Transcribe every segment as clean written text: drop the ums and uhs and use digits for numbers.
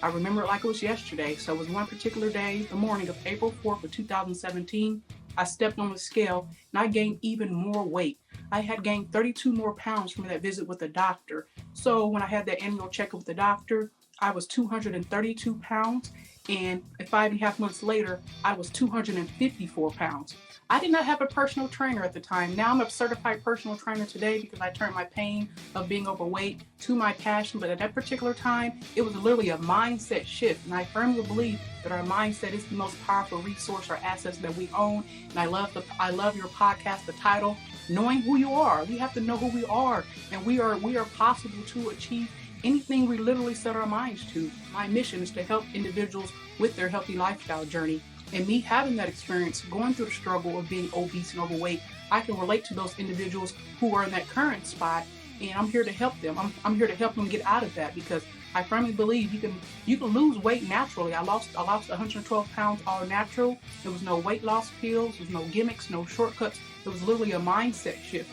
I remember it like it was yesterday. So it was one particular day, the morning of April 4th of 2017. I stepped on the scale and I gained even more weight. I had gained 32 more pounds from that visit with the doctor. So when I had that annual checkup with the doctor, I was 232 pounds. And 5.5 months later, I was 254 pounds. I did not have a personal trainer at the time. Now I'm a certified personal trainer today because I turned my pain of being overweight to my passion. But at that particular time, it was literally a mindset shift. And I firmly believe that our mindset is the most powerful resource or assets that we own. And I love your podcast, the title, Knowing Who You Are. We have to know who we are. And we are possible to achieve anything we literally set our minds to. My mission is to help individuals with their healthy lifestyle journey. And me having that experience, going through the struggle of being obese and overweight, I can relate to those individuals who are in that current spot, and I'm here to help them. I'm here to help them get out of that because I firmly believe you can lose weight naturally. I lost 112 pounds all natural. There was no weight loss pills, there was no gimmicks, no shortcuts. It was literally a mindset shift.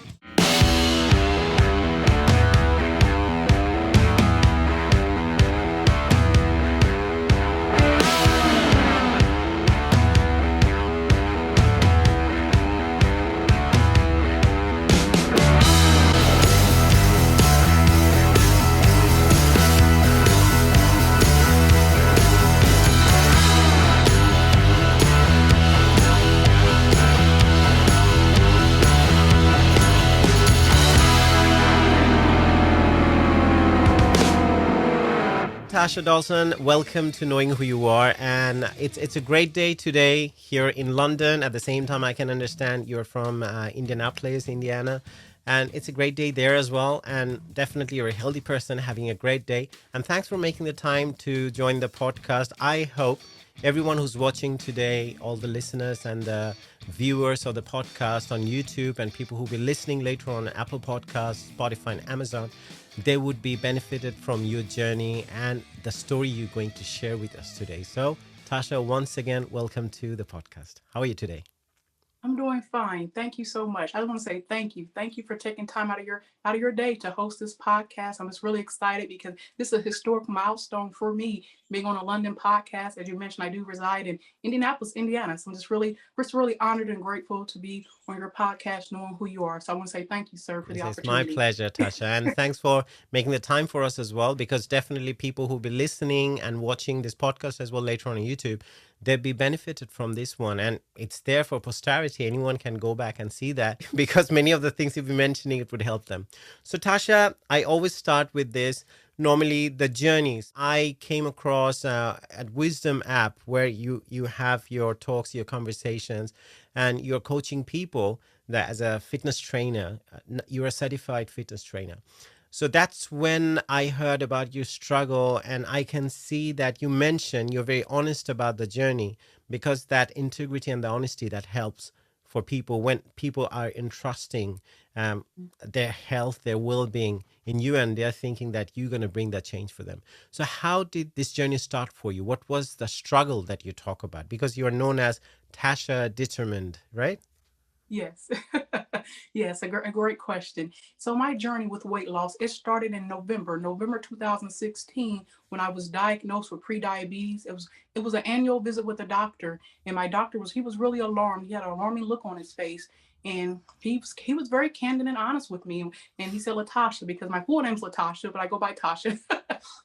Tasha Dawson, welcome to Knowing Who You Are. And it's a great day today here in London. At the same time, I can understand you're from Indianapolis, Indiana. And it's a great day there as well. And definitely you're a healthy person having a great day. And thanks for making the time to join the podcast. I hope everyone who's watching today, all the listeners and the viewers of the podcast on YouTube and people who'll be listening later on Apple Podcasts, Spotify and Amazon, they would be benefited from your journey and the story you're going to share with us today. So, Tasha, once again, welcome to the podcast. How are you today? I'm doing fine. Thank you so much. I just want to say thank you. Thank you for taking time out of your day to host this podcast. I'm just really excited because this is a historic milestone for me being on a London podcast. As you mentioned, I do reside in Indianapolis, Indiana. So I'm just really honored and grateful to be on your podcast, knowing who you are. So I want to say thank you, sir, for the It's my opportunity. pleasure, Tasha. And thanks for making the time for us as well, because definitely people who'll be listening and watching this podcast as well later on YouTube, they'll be benefited from this one. And it's there for posterity. Anyone can go back and see that because many of the things you've been mentioning, it would help them. So, Tasha, I always start with this. Normally, the journeys. I came across at Wisdom app where you have your talks, your conversations, and you're coaching people that as a fitness trainer, you're a certified fitness trainer. So that's when I heard about your struggle, and I can see that you mentioned you're very honest about the journey, because that integrity and the honesty that helps for people when people are entrusting their health, their well-being in you, and they're thinking that you're going to bring that change for them. So how did this journey start for you? What was the struggle that you talk about? Because you are known as Tasha Determined, right? Yes. Yes, a great question. So my journey with weight loss, it started in November 2016, when I was diagnosed with pre-diabetes. It was an annual visit with the doctor, and my doctor he was really alarmed. He had an alarming look on his face, and he was very candid and honest with me. And he said, Latasha, because my full name's Latasha, but I go by Tasha.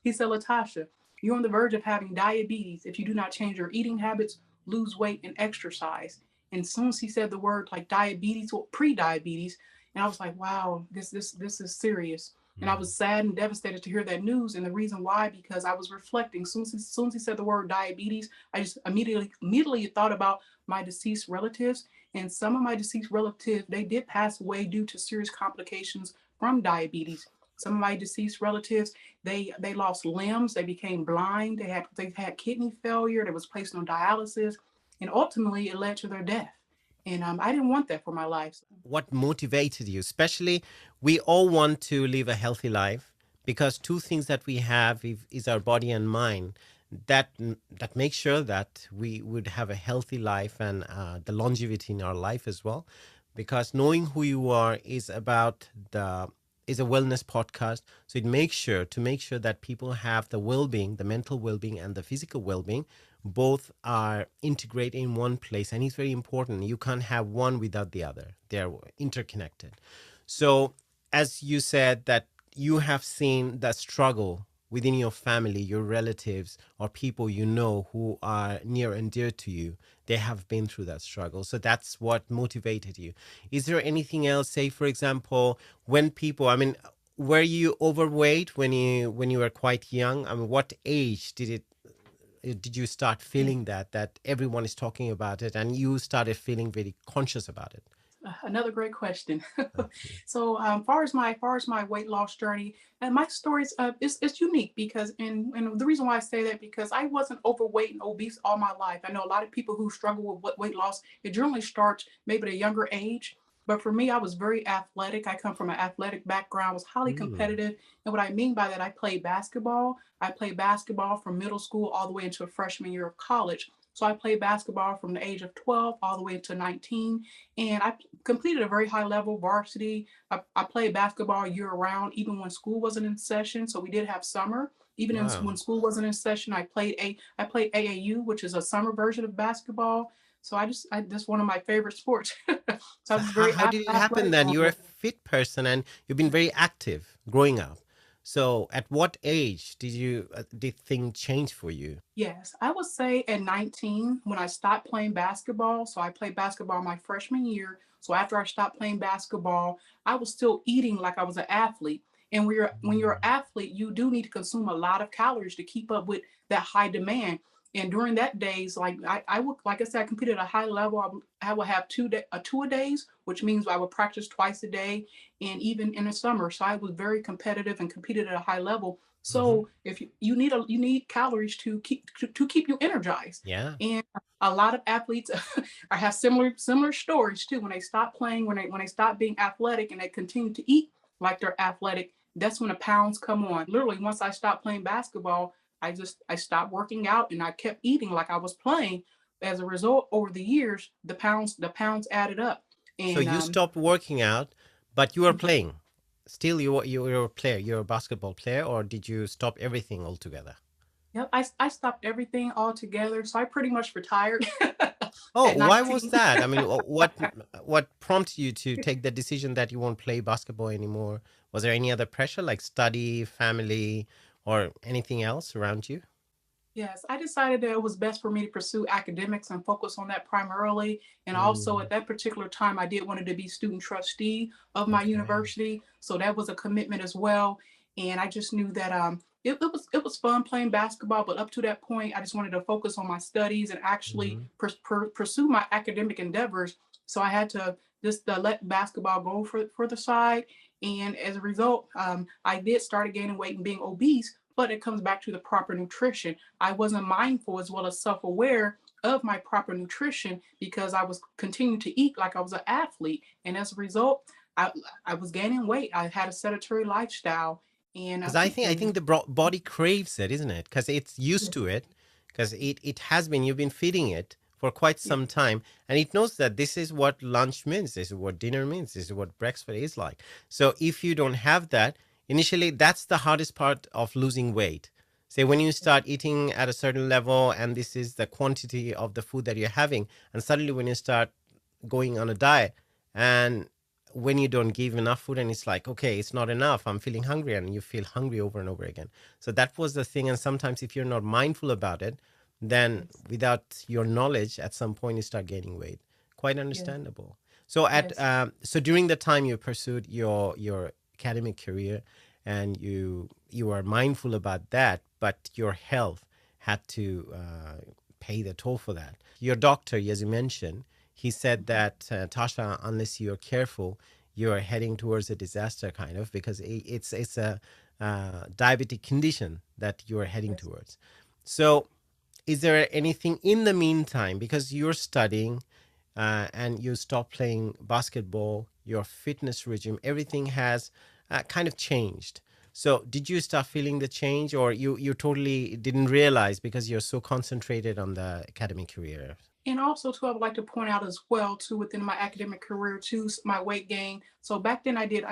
He said, Latasha, you're on the verge of having diabetes if you do not change your eating habits, lose weight, and exercise. And as soon as he said the word like diabetes or pre-diabetes, and I was like, wow, this is serious. And I was sad and devastated to hear that news. And the reason why, because I was reflecting. As soon as he said the word diabetes, I just immediately thought about my deceased relatives. And some of my deceased relatives, they did pass away due to serious complications from diabetes. Some of my deceased relatives, they lost limbs, they became blind, they had kidney failure, they was placed on dialysis, and ultimately it led to their death. And I didn't want that for my life. What motivated you? Especially, we all want to live a healthy life, because two things that we have is our body and mind. That makes sure that we would have a healthy life and the longevity in our life as well. Because knowing who you are is about is a wellness podcast, so it makes sure to make sure that people have the well-being, the mental well-being and the physical well-being, both are integrated in one place. And it's very important. You can't have one without the other. They're interconnected. So as you said that you have seen the struggle within your family, your relatives, or people you know who are near and dear to you, they have been through that struggle. So that's what motivated you. Is there anything else? Say, for example, when people, I mean, were you overweight when you were quite young? I mean, what age did you start Yeah. feeling that everyone is talking about it, and you started feeling very conscious about it? Another great question. Okay. So, far as my weight loss journey, and my stories, it's unique because, and the reason why I say that because I wasn't overweight and obese all my life. I know a lot of people who struggle with weight loss. It generally starts maybe at a younger age. But for me, I was very athletic. I come from an athletic background. Was highly Mm. competitive, and what I mean by that, I played basketball. I played basketball from middle school all the way into a freshman year of college. So I played basketball from the age of 12 all the way to 19, and I completed a very high level varsity. I played basketball year round, even when school wasn't in session. So we did have summer. Even when Wow. school wasn't in session, I played AAU, which is a summer version of basketball. So I that's one of my favorite sports. So I So was how, very how did it happen athletic then? growing You're a up. fit person and you've been very active growing up. So at what age did things change for you? Yes, I would say at 19 when I stopped playing basketball. So I played basketball my freshman year. So after I stopped playing basketball, I was still eating like I was an athlete. And when you're an Mm. athlete, you do need to consume a lot of calories to keep up with that high demand. And during that days, like I would, like I said, I competed at a high level. I would have two a days, which means I would practice twice a day, and even in the summer. So I was very competitive and competed at a high level. Hmm. So if you need calories to keep you energized. Yeah. And a lot of athletes I have similar stories too. When they stop playing, when they stop being athletic and they continue to eat like they're athletic, that's when the pounds come on. Literally, once I stopped playing basketball, I stopped working out and I kept eating like I was playing. As a result, over the years, the pounds added up. So And you stopped working out, but you were playing. Still, you were a player. You're a basketball player, or did you stop everything altogether? yep, I stopped everything altogether. So I pretty much retired Oh, at why was 19. that? I mean, what prompted you to take the decision that you won't play basketball anymore? Was there any other pressure, like study, family, or anything else around you? Yes, I decided that it was best for me to pursue academics and focus on that primarily. And also Mm, at that particular time, I did wanted to be student trustee of my okay. university, so that was a commitment as well. And I just knew that it was fun playing basketball, but up to that point, I just wanted to focus on my studies and actually Hmm. pursue my academic endeavors. So I had to just let basketball go for the side. And as a result, I did start gaining weight and being obese. But it comes back to the proper nutrition. I wasn't mindful as well as self-aware of my proper nutrition because I was continuing to eat like I was an athlete. And as a result, I, I was gaining weight. I had a sedentary lifestyle. And, Because I think the body craves it, isn't it? Because it's used yeah, to it. Because it has been, you've been feeding it for quite yeah, some time, and it knows that this is what lunch means, this is what dinner means, this is what breakfast is like. So if you don't have that initially, that's the hardest part of losing weight. Say when you start eating at a certain level, and this is the quantity of the food that you're having, and suddenly when you start going on a diet, and when you don't give enough food and it's like, okay, it's not enough, I'm feeling hungry, and you feel hungry over and over again. So that was the thing. And sometimes if you're not mindful about it, then yes, without your knowledge, at some point you start gaining weight. Quite yes, understandable. So yes, so during the time you pursued your academic career, and you are mindful about that, but your health had to pay the toll for that. Your doctor, as you mentioned, he said mhm, that, Tasha, unless you're careful, you're heading towards a disaster, kind of, because it's a diabetic condition that you're heading yes. towards. So is there anything in the meantime, because you're studying, and you stop playing basketball, your fitness regime, everything has kind of changed. So did you start feeling the change, or you totally didn't realize because you're so concentrated on the academic career? And also too, I would like to point out as well too within my academic career too, my weight gain. So back then I did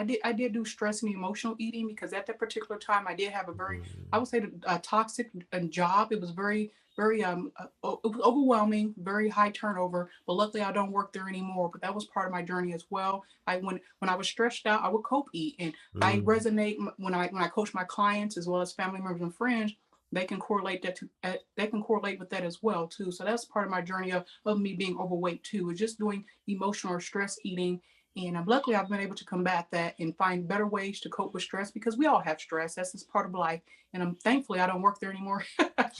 do stress and emotional eating because at that particular time I did have a very, I Mm, would say, a toxic job. It was very it was overwhelming, very high turnover. But luckily I don't work there anymore. But that was part of my journey as well. I when I was stressed out, I would cope eat, and I mm. resonate when I coach my clients as well as family members and friends. They can correlate that to they can correlate with that as well too. So that's part of my journey of me being overweight too, is just doing emotional or stress eating. And luckily, I've been able to combat that and find better ways to cope with stress because we all have stress. That's just part of life. And I'm thankfully I don't work there anymore.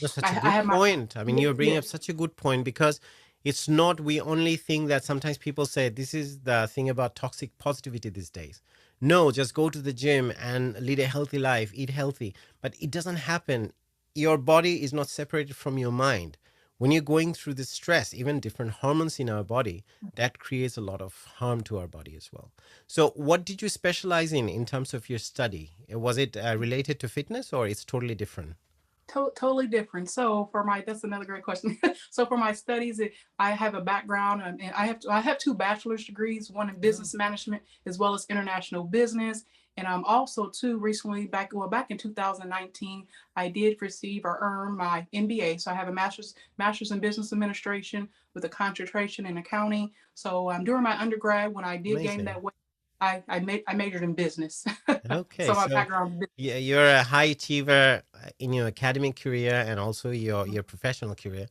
That's I such a I good have my point. I mean, yeah, you're bringing yeah. up such a good point because it's not, we only think that sometimes people say this is the thing about toxic positivity these days. No, just go to the gym and lead a healthy life, eat healthy. But it doesn't happen. Your body is not separated from your mind. When you're going through this stress, even different hormones in our body, that creates a lot of harm to our body as well. So, what did you specialize in terms of your study? Was it related to fitness or it's totally different? Totally different. So for my, that's another great question. So for my studies, I have a background, and I have two bachelor's degrees, one in Oh, business management as well as international business. And I'm also too recently back in 2019, I did receive or earn my MBA. So I have a master's in business administration with a concentration in accounting. So during my undergrad, when I did gain amazing. that weight, I majored in business. Okay, So my so background. yeah, you're a high achiever in your academic career and also your professional career.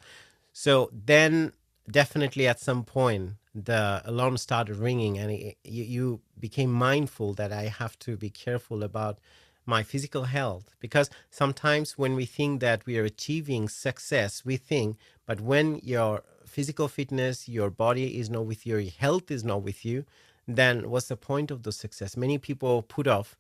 So then, definitely at some point, the alarm started ringing, and you became mindful that I have to be careful about my physical health because sometimes when we think that we are achieving success, we think, but when your physical fitness, your body is not with you, your health is not with you, then what's the point of the success? Many people put off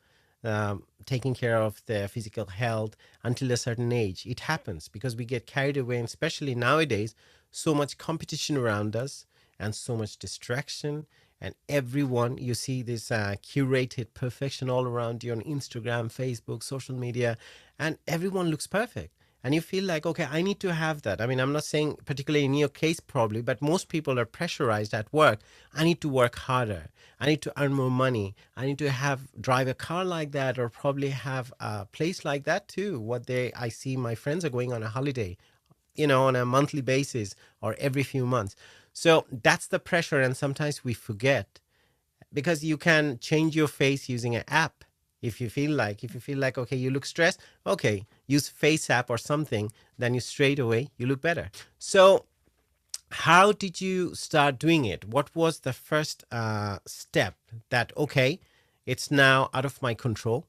taking care of their physical health until a certain age. It happens because we get carried away, and especially nowadays, so much competition around us and so much distraction. And everyone, you see this curated perfection all around you on Instagram, Facebook, social media, and everyone looks perfect. And you feel like, okay, I need to have that. I mean, I'm not saying particularly in your case, probably, but most people are pressurized at work. I need to work harder. I need to earn more money. I need to have drive a car like that, or probably have a place like that too. I see my friends are going on a holiday, on a monthly basis or every few months. So that's the pressure. And sometimes we forget because you can change your face using an app. If you feel like, okay, you look stressed, okay, use face app or something, then you straight away, you look better. So how did you start doing it? What was the first step that, okay, it's now out of my control?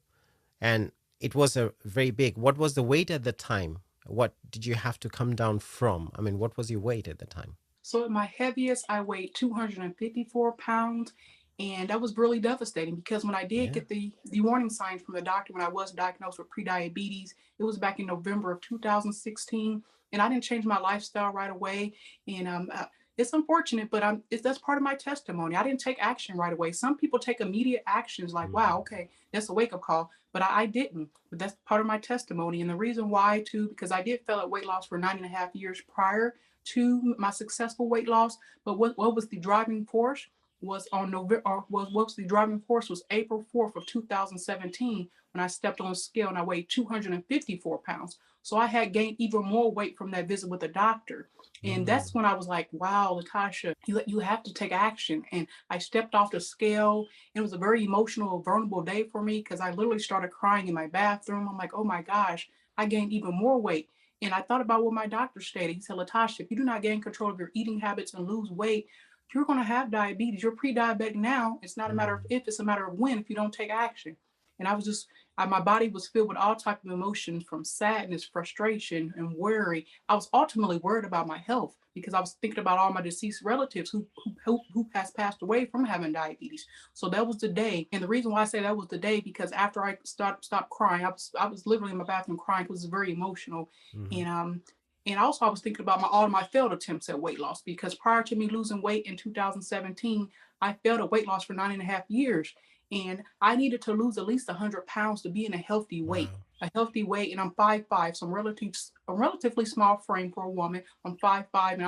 And it was a very big, what was the weight at the time? What did you have to come down from? I mean, what was your weight at the time? So at my heaviest, I weighed 254 pounds. And that was really devastating because when I did Yeah. get the warning signs from the doctor when I was diagnosed with prediabetes, it was back in November of 2016. And I didn't change my lifestyle right away. And it's unfortunate, but that's part of my testimony. I didn't take action right away. Some people take immediate actions like, wow, Mhm. okay, that's a wake up call. But I didn't. But that's part of my testimony. And the reason why, too, because I did fail at weight loss for 9.5 years prior to my successful weight loss. But what was the driving force? Was on November, or was what was the driving force was April 4th of 2017 when I stepped on a scale and I weighed 254 pounds. So I had gained even more weight from that visit with the doctor. And that's Mm. when I was like, wow, Latasha, you have to take action. And I stepped off the scale. It was a very emotional, vulnerable day for me because I literally started crying in my bathroom. I'm like, oh my gosh, I gained even more weight. And I thought about what my doctor stated. He said, Latasha, if you do not gain control of your eating habits and lose weight, you're going to have diabetes. You're pre-diabetic now. It's not a matter of Mm. if, it's a matter of when if you don't take action. And I was just, my body was filled with all type of emotions from sadness, frustration, and worry. I was ultimately worried about my health because I was thinking about all my deceased relatives who has passed away from having diabetes. So that was the day. And the reason why I say that was the day because after I stopped crying, I was literally in my bathroom crying because it was very emotional. Mhm. And also I was thinking about all of my failed attempts at weight loss because prior to me losing weight in 2017, I failed at weight loss for 9.5 years. And I needed to lose at least 100 pounds to be in a healthy Wow. weight. a healthy weight, and I'm 5'5", so a relatively small frame for a woman. I'm 5'5", and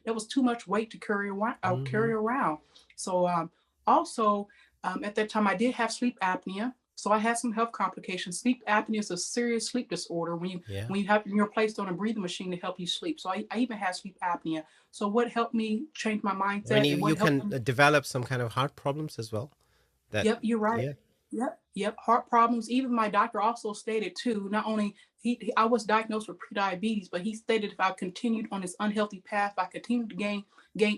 that was too much weight to carry Hmm. around. So also at that time I did have sleep apnea. So I had some health complications. Sleep apnea is a serious sleep disorder Yeah. when you're placed on a breathing machine to help you sleep. So I even had sleep apnea. So what helped me change my I mean, mindset, and you what helped can me. develop some kind of heart problems as well. That, Yep, you're right. yeah. Yep. Heart problems. Even my doctor also stated too. Not only I was diagnosed with prediabetes, but he stated if I continued on this unhealthy path, if I continued to gain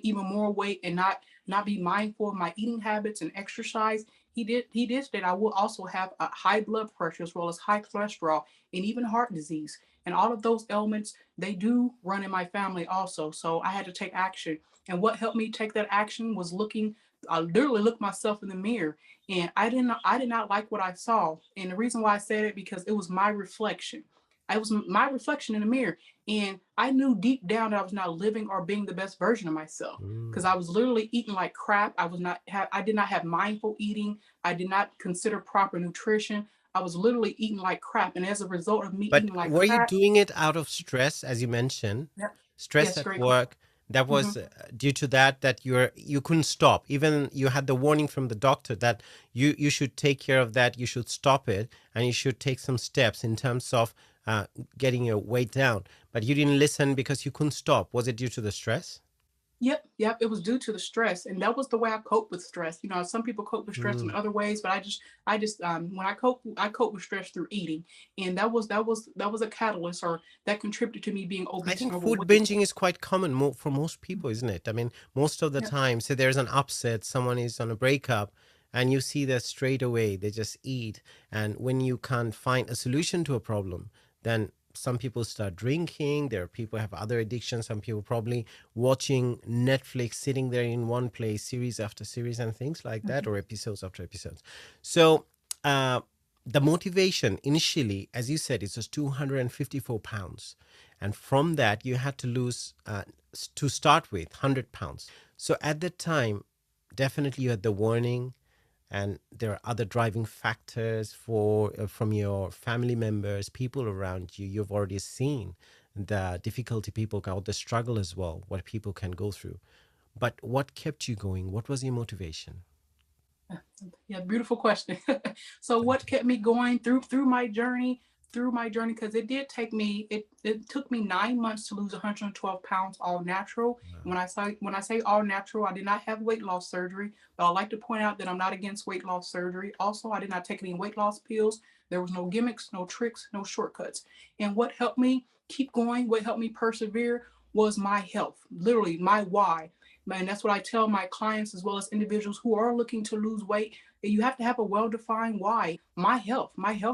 even more weight and not be mindful of my eating habits and exercise, he did state I will also have a high blood pressure as well as high cholesterol and even heart disease. And all of those ailments they do run in my family also. So I had to take action. And what helped me take that action was looking. I literally looked myself in the mirror, and I did not like what I saw. And the reason why I said it because it was my reflection. I was my reflection in the mirror, and I knew deep down that I was not living or being the best version of myself because Mm. I was literally eating like crap. I did not have mindful eating. I did not consider proper nutrition. I was literally eating like crap, and as a result of me But eating like were you crap. doing it out of stress, as you mentioned, Yep. stress Yes, at great. work? That Mm-hmm. was due to that you couldn't stop. Even you had the warning from the doctor that you should take care of that. You should stop it, and you should take some steps in terms of getting your weight down. But you didn't listen because you couldn't stop. Was it due to the stress? Yep. It was due to the stress, and that was the way I cope with stress. You know, some people cope with stress in Mm. other ways, but I just when I cope with stress through eating, and that was a catalyst or that contributed to me being I obese think and food overweight. binging is quite common for most people, isn't it? I mean, most of the Yep. time, say there's an upset, someone is on a breakup, and you see that straight away, they just eat. And when you can't find a solution to a problem, then some people start drinking. There are people who have other addictions. Some people probably watching Netflix, sitting there in one place, series after series, and things like that, Mhm. or episodes after episodes. So, uh, the motivation initially, as you said, it was 254 pounds, and from that you had to lose to start with 100 pounds. So at that time, definitely you had the warning, and there are other driving factors for from your family members, people around you. You've already seen the difficulty people got, the struggle as well, what people can go through. But what kept you going? What was your motivation? Yeah, beautiful question. So Thank what you. kept me going through my journey, because it took me 9 months to lose 112 pounds all natural. Wow. When I say all natural, I did not have weight loss surgery, but I like to point out that I'm not against weight loss surgery. Also, I did not take any weight loss pills. There was no gimmicks, no tricks, no shortcuts. And what helped me keep going, what helped me persevere was my health, literally my why. And that's what I tell my clients as well as individuals who are looking to lose weight. You have to have a well-defined why. My health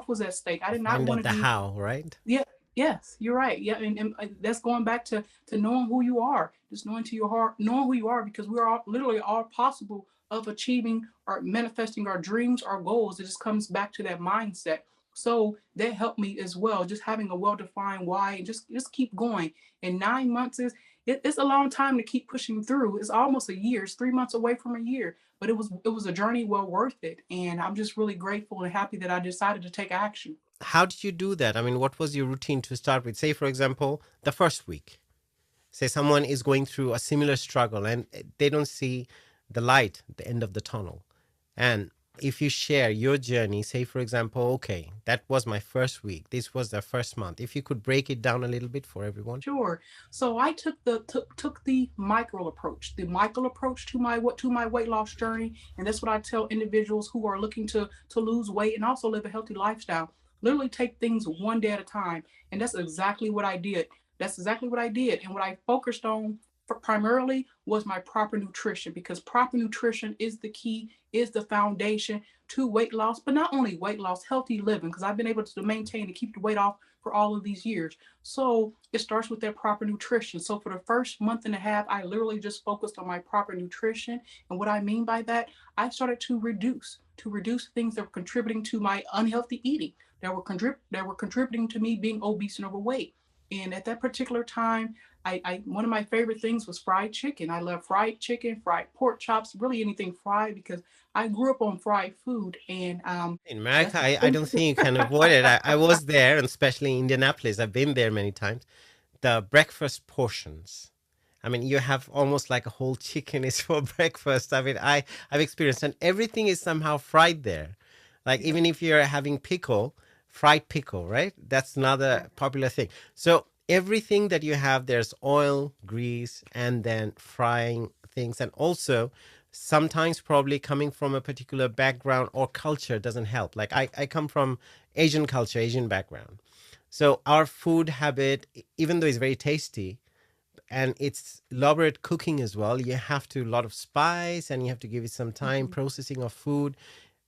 was at stake. I did not Find want out to the be. how, right? Yeah, yes, you're right. Yeah, and that's going back to knowing who you are, just knowing to your heart, knowing who you are, because we are all, literally all possible of achieving or manifesting our dreams, our goals. It just comes back to that mindset. So that helped me as well, just having a well-defined why, and just keep going. And 9 months it's a long time to keep pushing through. It's almost a year. It's 3 months away from a year, but it was a journey well worth it. And I'm just really grateful and happy that I decided to take action. How did you do that? I mean, what was your routine to start with? Say, for example, the first week. Say someone is going through a similar struggle and they don't see the light at the end of the tunnel. And if you share your journey, say, for example, okay, that was my first week, this was the first month, if you could break it down a little bit for everyone. Sure. So I took the micro approach to my weight loss journey, and that's what I tell individuals who are looking to lose weight and also live a healthy lifestyle. Literally take things one day at a time, and that's exactly what I did. That's exactly what I did, and what I focused on primarily was my proper nutrition, because proper nutrition is the key, is the foundation to weight loss, but not only weight loss, healthy living, because I've been able to maintain and keep the weight off for all of these years. So it starts with that proper nutrition. So for the first month and a half, I literally just focused on my proper nutrition. And what I mean by that, I started to reduce things that were contributing to my unhealthy eating, that were contributing to me being obese and overweight. And at that particular time, I one of my favorite things was fried chicken. I love fried chicken, fried pork chops, really anything fried because I grew up on fried food. And In that's America, the I don't think you can avoid it. I was there, and especially in Indianapolis, I've been there many times. The breakfast portions. I mean, you have almost like a whole chicken is for breakfast. I mean, I've experienced, and everything is somehow fried there. Like yeah, even if you're having pickle, fried pickle, right? That's yeah. another popular thing. So everything that you have, there's oil, grease, and then frying things, and also sometimes probably coming from a particular background or culture doesn't help. Like I come from Asian culture, Asian background. So our food habit, even though it's very tasty, and it's elaborate cooking as well, you have to a lot of spice and you have to give it some time Mhm. processing of food.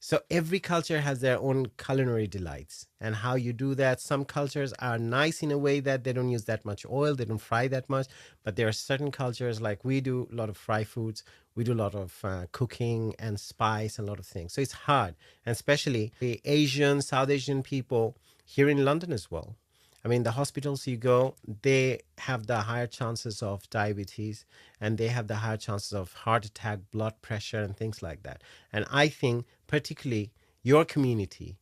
So every culture has their own culinary delights and how you do that. Some cultures are nice in a way that they don't use that much oil, they don't fry that much. But there are certain cultures like we do a lot of fry foods, we do a lot of cooking and spice and a lot of things. So it's hard, and especially the Asian, South Asian people here in London as well. I mean, the hospitals you go, they have the higher chances of diabetes and they have the higher chances of heart attack, blood pressure, and things like that. And I think, particularly your community,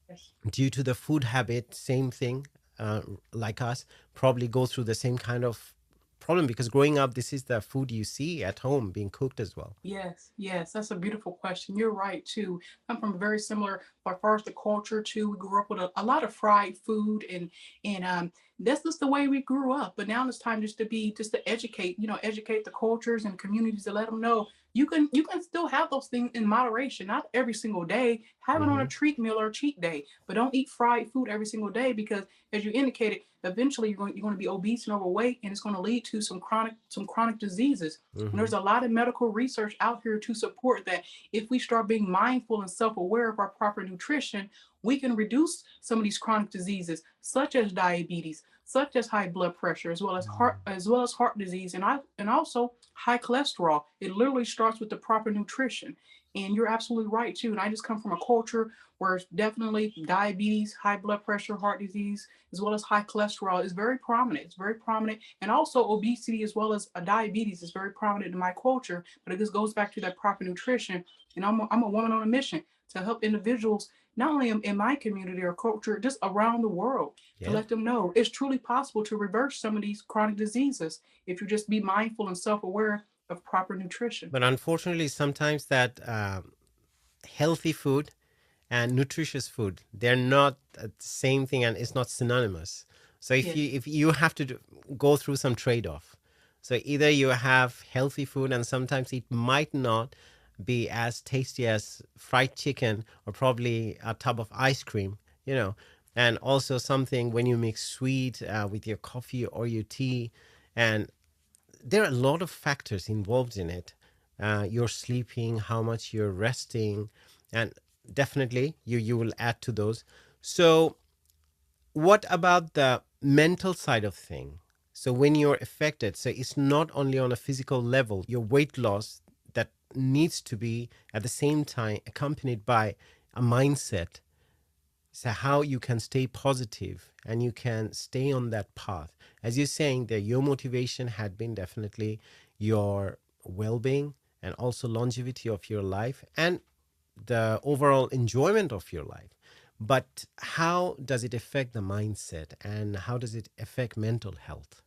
Yes. due to the food habit, same thing, uh, like us, probably go through the same kind of problem because growing up, this is the food you see at home being cooked as well. Yes, yes, that's a beautiful question. You're right too. I'm from very similar as far as the culture too. We grew up with a lot of fried food and that's just the way we grew up. But now it's time just to educate, educate the cultures and communities to let them know you can still have those things in moderation, not every single day. Have it on a Hmm. treat meal or a cheat day, but don't eat fried food every single day because as you indicated, eventually you're going to be obese and overweight and it's going to lead to some chronic diseases. And Hmm. there's a lot of medical research out here to support that if we start being mindful and self-aware of our proper nutrition, we can reduce some of these chronic diseases, such as diabetes, such as high blood pressure, as well as heart disease, and also high cholesterol. It literally starts with the proper nutrition. And you're absolutely right too. And I just come from a culture where it's definitely diabetes, high blood pressure, heart disease, as well as high cholesterol is very prominent. It's very prominent. And also obesity as well as diabetes is very prominent in my culture. But it just goes back to that proper nutrition. And I'm a woman on a mission to help individuals, not only in my community or culture, just around the world, to Yeah. let them know it's truly possible to reverse some of these chronic diseases if you just be mindful and self-aware of proper nutrition. But unfortunately, sometimes that healthy food and nutritious food, they're not the same thing and it's not synonymous. So if Yes. you have to go through some trade-off. So either you have healthy food and sometimes it might not be as tasty as fried chicken or probably a tub of ice cream, you know. And also something when you mix sweet with your coffee or your tea, and there are a lot of factors involved in it. You're sleeping, how much you're resting, and definitely you will add to those. So, what about the mental side of thing? So, when you're affected, so it's not only on a physical level, your weight loss that needs to be at the same time accompanied by a mindset, so how you can stay positive and you can stay on that path, as you're saying that your motivation had been definitely your well-being and also longevity of your life and the overall enjoyment of your life. But how does it affect the mindset and how does it affect mental health?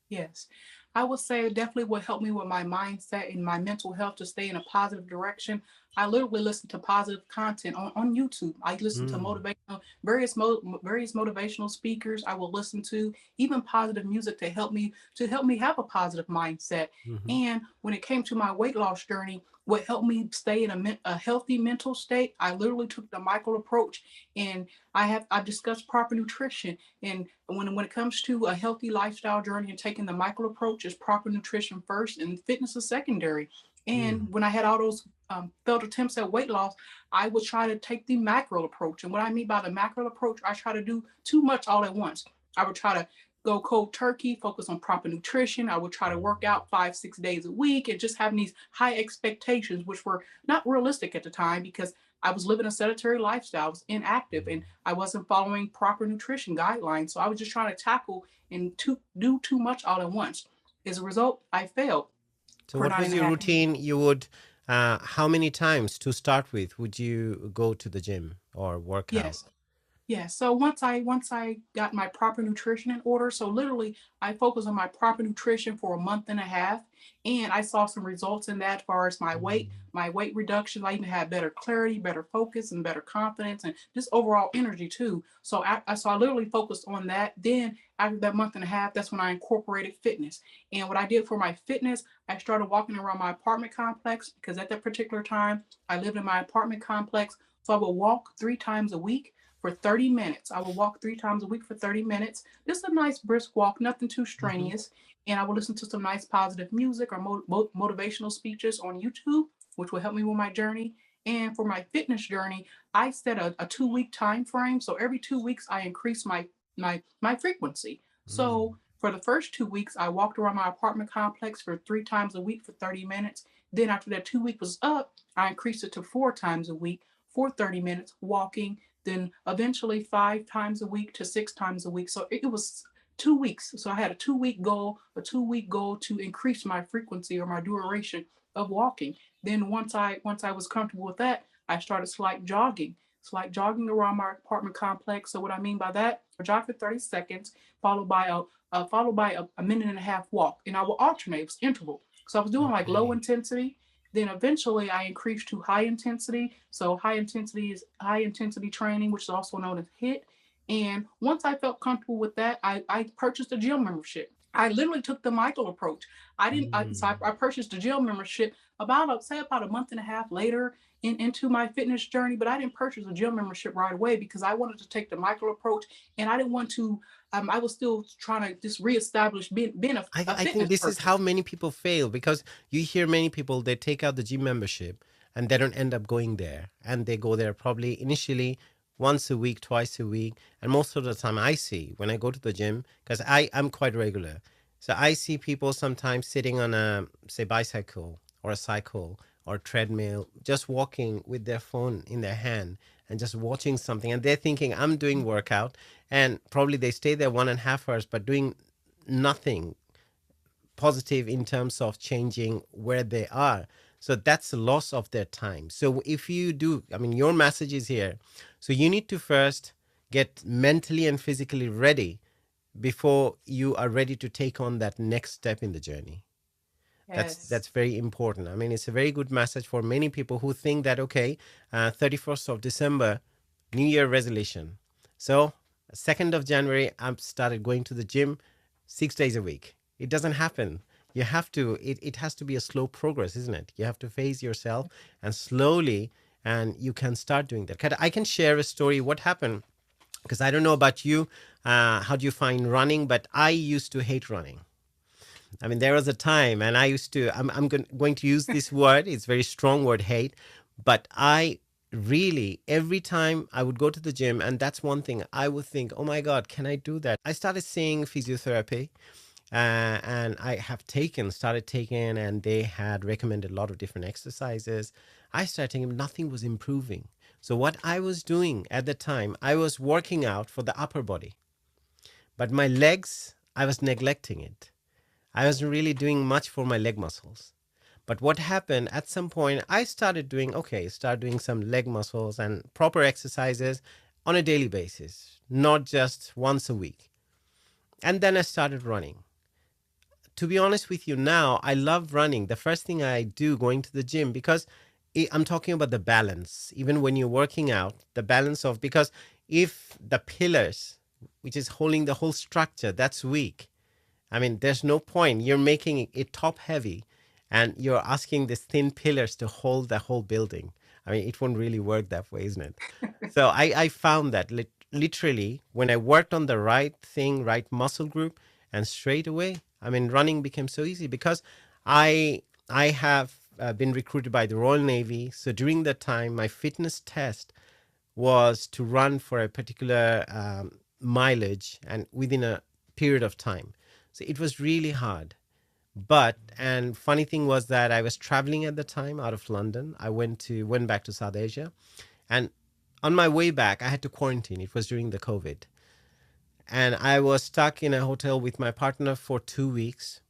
Yes. I would say it definitely would help me with my mindset and my mental health to stay in a positive direction. I literally listen to positive content on YouTube. I listen to Mm. various motivational speakers. I will listen to even positive music to help me have a positive mindset. Hmm. And when it came to my weight loss journey, what helped me stay in a healthy mental state, I literally took the micro approach, and I've discussed proper nutrition. And when it comes to a healthy lifestyle journey and taking the micro approach, is proper nutrition first and fitness is secondary. Mm. And when I had all those failed attempts at weight loss, I would try to take the macro approach. And what I mean by the macro approach, I try to do too much all at once. I would try to go cold turkey, focus on proper nutrition. I would try to work out 5, 6 days a week and just having these high expectations, which were not realistic at the time because I was living a sedentary lifestyle. I was inactive and I wasn't following proper nutrition guidelines. So I was just trying to tackle and do too much all at once. As a result, I failed So for what nine was and a your half years. routine? You would, how many times to start with would you go to the gym or work out? Yes. Yeah, so once I got my proper nutrition in order, so literally I focused on my proper nutrition for a month and a half, and I saw some results in that as far as my weight reduction. I even had better clarity, better focus, and better confidence, and just overall energy too. So I literally focused on that. Then after that month and a half, that's when I incorporated fitness. And what I did for my fitness, I started walking around my apartment complex because at that particular time I lived in my apartment complex. So I would walk 3 times a week for 30 minutes. I would walk 3 times a week for 30 minutes. Just a nice brisk walk, nothing too Hmm. strenuous. And I would listen to some nice positive music or motivational speeches on YouTube, which will help me with my journey. And for my fitness journey, I set a 2 week time frame. So every 2 weeks, I increase my frequency. So for the first 2 weeks, I walked around my apartment complex for 3 times a week for 30 minutes. Then after that 2 week was up, I increased it to 4 times a week for 30 minutes walking, then eventually 5 times a week to 6 times a week. So it was 2 weeks. So I had a 2 week goal to increase my frequency or my duration of walking. Then once I was comfortable with that, I started slight jogging around my apartment complex. So what I mean by that, I jog for 30 seconds, followed by a minute and a half walk, and I will alternate. It was interval. So I was doing like low Okay. intensity, then eventually I increased to high intensity. So high intensity is high intensity training, which is also known as HIIT. And once I felt comfortable with that, I purchased a gym membership. I literally took the Michael approach. I didn't. I purchased a gym membership about a month and a half later into my fitness journey, but I didn't purchase a gym membership right away because I wanted to take the Michael approach, and I didn't want to. I was still trying to just reestablish being a I think fitness this is person. how many people fail because you hear many people they take out the gym membership and they don't end up going there and they go there probably initially once a week, twice a week, and most of the time I see when I go to the gym because I'm quite regular, so I see people sometimes sitting on a say bicycle or a cycle or treadmill just walking with their phone in their hand and just watching something and they're thinking I'm doing workout and probably they stay there 1.5 hours but doing nothing positive in terms of changing where they are. So that's a loss of their time. So if you do, I mean, your message is here. So you need to first get mentally and physically ready before you are ready to take on that next step in the journey. That's Yes. very important. I mean, it's a very good message for many people who think that okay, 31st of December, New Year resolution. So 2nd of January, I've started going to the gym 6 days a week. It doesn't happen. You have to. It has to be a slow progress, isn't it? You have to face yourself and slowly, and you can start doing that. I can share a story. What happened? Because I don't know about you. How do you find running? But I used to hate running. I mean, there was a time, and I used to. I'm going to use this word. It's a very strong word, hate. But I really, every time I would go to the gym, and that's one thing I would think, oh my God, can I do that? I started seeing physiotherapy, and I have started taking, and they had recommended a lot of different exercises. I started taking, nothing was improving. So what I was doing at the time, I was working out for the upper body, but my legs, I was neglecting it. I wasn't really doing much for my leg muscles. But what happened at some point, I started doing, okay, start doing some leg muscles and proper exercises on a daily basis, not just once a week. And then I started running. To be honest with you now, I love running. The first thing I do going to the gym because I'm talking about the balance. Even when you're working out, the balance of because if the pillars, which is holding the whole structure, that's weak, I mean, there's no point. You're making it top heavy and you're asking these thin pillars to hold the whole building. I mean, it won't really work that way, isn't it? So I found that literally when I worked on the right thing, right muscle group, and straight away, I mean, running became so easy because I have been recruited by the Royal Navy. So during that time, my fitness test was to run for a particular mileage and within a period of time. So it was really hard. But and funny thing was that I was traveling at the time out of London. I went back to South Asia, And on my way back, I had to quarantine. It was during the COVID. And I was stuck in a hotel with my partner for 2 weeks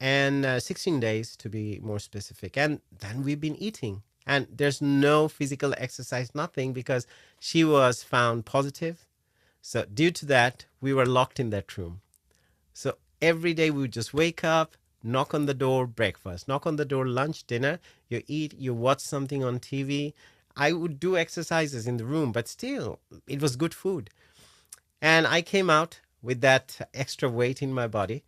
and 16 days to be more specific. And then we've been eating. And there's no physical exercise, nothing, because she was found positive. So, due to that, we were locked in that room. So every day we would just wake up, knock on the door, breakfast, knock on the door, lunch, dinner. You eat, you watch something on TV. I would do exercises in the room, but still, it was good food. And I came out with that extra weight in my body.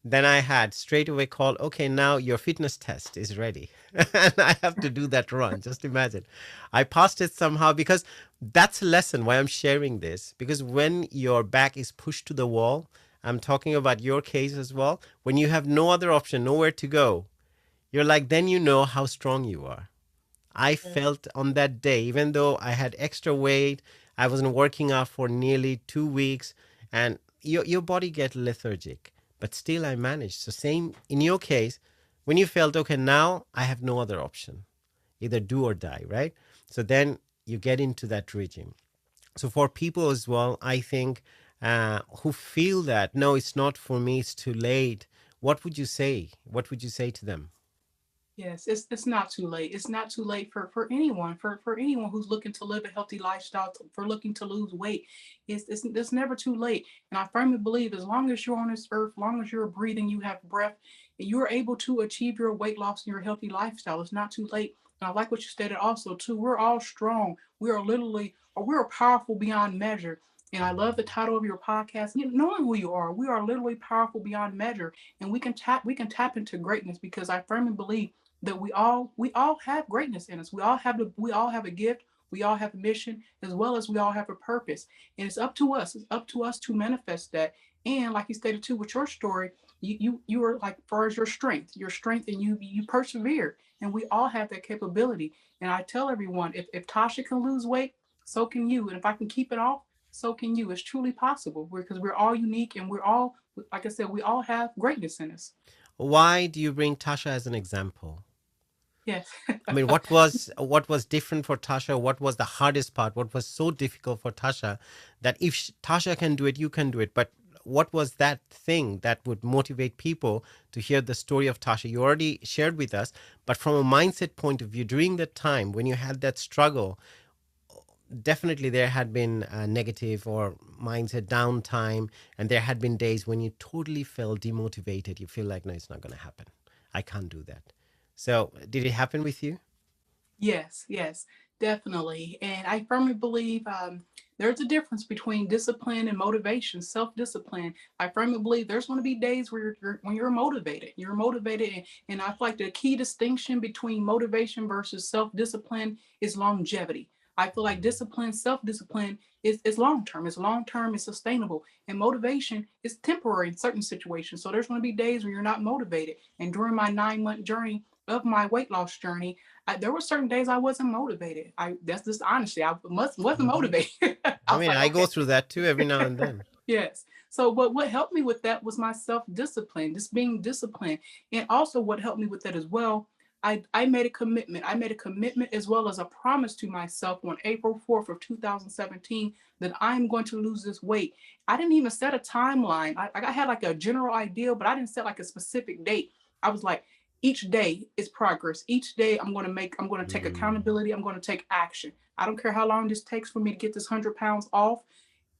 Then I had straight away called, okay, now your fitness test is ready. And I have to do that run. Just imagine. I passed it somehow because that's a lesson why I'm sharing this. Because when your back is pushed to the wall, I'm talking about your case as well. When you have no other option, nowhere to go, you're like, then you know how strong you are. I felt on that day, even though I had extra weight, I wasn't working out for nearly 2 weeks, and your body get lethargic. But still, I managed. So, same in your case, when you felt, okay, now I have no other option, either do or die, right? So then you get into that regime. So for people as well, I think who feel that no, it's not for me, it's too late. What would you say? What would you say to them? Yes, it's not too late. It's not too late for anyone, for anyone who's looking to live a healthy lifestyle, for looking to lose weight. It's never too late. And I firmly believe as long as you're on this earth, as long as you're breathing, you have breath, and you're able to achieve your weight loss and your healthy lifestyle. It's not too late. And I like what you stated also too. We're all strong. We are literally, or we're powerful beyond measure. And I love the title of your podcast, knowing who you are. We are literally powerful beyond measure, and we can tap into greatness because I firmly believe that we all have greatness in us. We all have a gift. We all have a mission, as well as we all have a purpose. And it's up to us. It's up to us to manifest that. And like you stated too with your story, you are like far as your strength, and you persevere. And we all have that capability. And I tell everyone, if Tasha can lose weight, so can you. And if I can keep it off, so can you. It's truly possible because we're all unique, and we're all, like I said, we all have greatness in us. Why do you bring Tasha as an example? Yes. I mean, what was different for Tasha? What was the hardest part? What was so difficult for Tasha that if Tasha can do it, you can do it? But what was that thing that would motivate people to hear the story of Tasha? You already shared with us, but from a mindset point of view, during that time when you had that struggle, definitely there had been a negative or mindset downtime, and there had been days when you totally felt demotivated. You feel like, no, it's not going to happen. I can't do that. So, did it happen with you? Yes, yes, definitely. And I firmly believe there's a difference between discipline and motivation, self-discipline. I firmly believe there's going to be days where when you're motivated. You're motivated, and I feel like the key distinction between motivation versus self-discipline is longevity. I feel like discipline, self-discipline is long term. It's long term. It's sustainable. And motivation is temporary in certain situations. So there's going to be days where you're not motivated. And during my 9 month journey of my weight loss journey, there were certain days I wasn't motivated. That's just honesty. I wasn't Mhm. motivated. I I was mean, like, I go okay, through that too every now and then. yes. So what helped me with that was my self-discipline, just being disciplined. And also what helped me with that as well, I made a commitment. I made a commitment as well as a promise to myself on April 4th of 2017 that I'm going to lose this weight. I didn't even set a timeline. I had like a general idea, but I didn't set like a specific date. I was like, each day is progress. Each day I'm going to take Mm. accountability. I'm going to take action. I don't care how long this takes for me to get this 100 pounds off.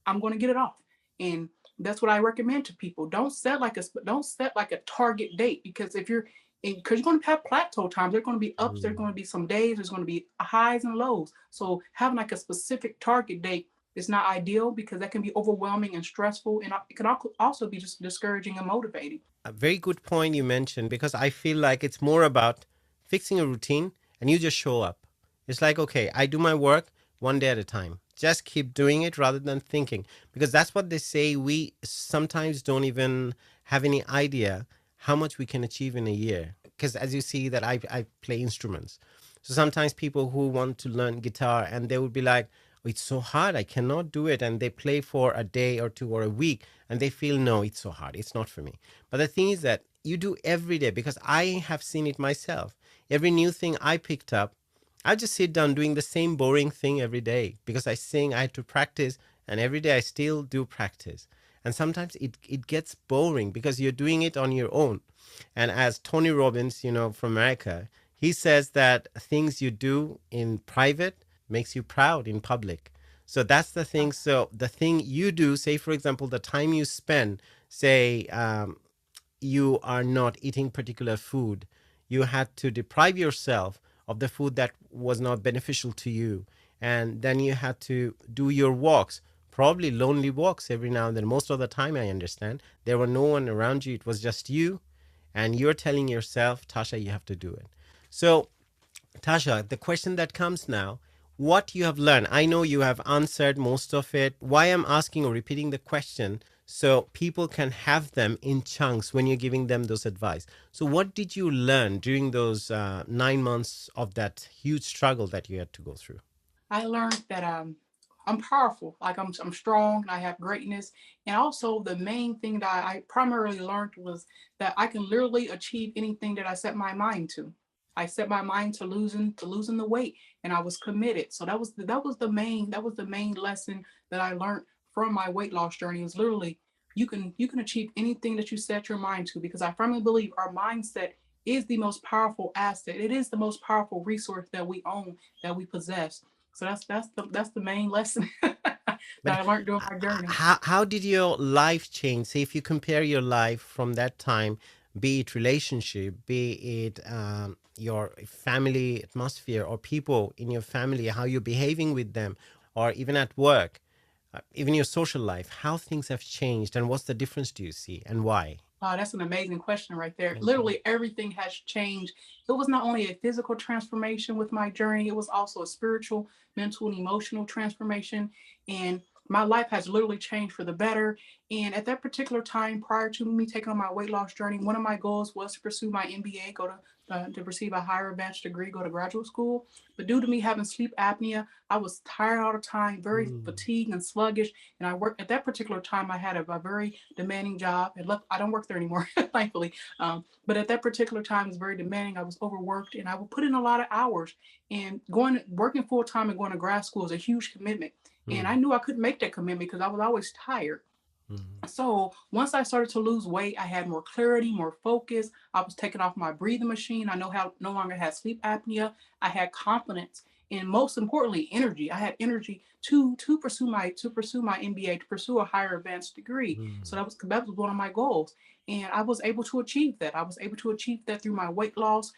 I'm going to get it off. And that's what I recommend to people. Don't set like a target date, because if you're because you're going to have plateau times. There's going to be ups. There's going Mm. to be some days. There's going to be highs and lows. So having like a specific target date is not ideal because that can be overwhelming and stressful, and it can also be just discouraging and motivating. A very good point you mentioned, because I feel like it's more about fixing a routine and you just show up. It's like, okay, I do my work one day at a time. Just keep doing it rather than thinking, because that's what they say. We sometimes don't even have any idea how much we can achieve in a year. Because as you see that I play instruments. So sometimes people who want to learn guitar and they would be like, oh, it's so hard, I cannot do it. And they play for a day or two or a week and they feel, no, it's so hard, it's not for me. But the thing is that you do every day, because I have seen it myself. Every new thing I picked up, I just sit down doing the same boring thing every day because I sing, I had to practice, and every day I still do practice. And sometimes it gets boring because you're doing it on your own. And as Tony Robbins, from America, he says that things you do in private makes you proud in public. So that's the thing. So the thing you do, say, for example, the time you spend, say, you are not eating particular food, you had to deprive yourself of the food that was not beneficial to you, and then you had to do your walks, probably lonely walks every now and then. Most of the time, I understand there were no one around you, it was just you, and you're telling yourself, Tasha, you have to do it. So Tasha, the question that comes now, what you have learned, I know you have answered most of it. Why I'm asking or repeating the question, so people can have them in chunks when you're giving them those advice. So what did you learn during those 9 months of that huge struggle that you had to go through? I learned that I'm powerful. Like I'm strong. I have greatness. And also the main thing that I primarily learned was that I can literally achieve anything that I set my mind to. I set my mind to losing the weight, and I was committed. So that was the main lesson that I learned from my weight loss journey. Is literally you can achieve anything that you set your mind to, because I firmly believe our mindset is the most powerful asset. It is the most powerful resource that we own, that we possess. So that's the main lesson that But I learned during my journey. how did your life change? Say, if you compare your life from that time, be it relationship, be it your family atmosphere or people in your family, how you're behaving with them, or even at work, even your social life, how things have changed, and what's the difference do you see, and why? Wow, that's an amazing question right there. Thank you. Literally everything has changed. It was not only a physical transformation with my journey, it was also a spiritual, mental, and emotional transformation. And my life has literally changed for the better. And at that particular time, prior to me taking on my weight loss journey, one of my goals was to pursue my MBA, go to receive a higher advanced degree, go to graduate school. But due to me having sleep apnea, I was tired all the time, very Mm, fatigued and sluggish. And I worked at that particular time. I had a very demanding job. And look, I don't work there anymore, thankfully. But at that particular time, it was very demanding. I was overworked, and I would put in a lot of hours. And working full time and going to grad school is a huge commitment. And mm, I knew I couldn't make that commitment because I was always tired. mm, So once I started to lose weight, I had more clarity, more focus. I was taking off my breathing machine. I know how no longer had sleep apnea. I had confidence, and most importantly, energy. I had energy to pursue my MBA, to pursue a higher advanced degree. So mm. that was one of my goals, and I was able to achieve that. I was able to achieve that through my weight loss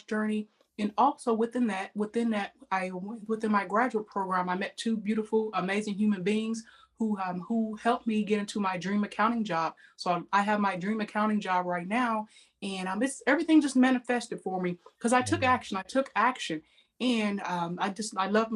journey. And also within my graduate program, I met two beautiful, amazing human beings who helped me get into my dream accounting job. So I have my dream accounting job right now, and everything just manifested for me because I took Mm. action. I took action, and I love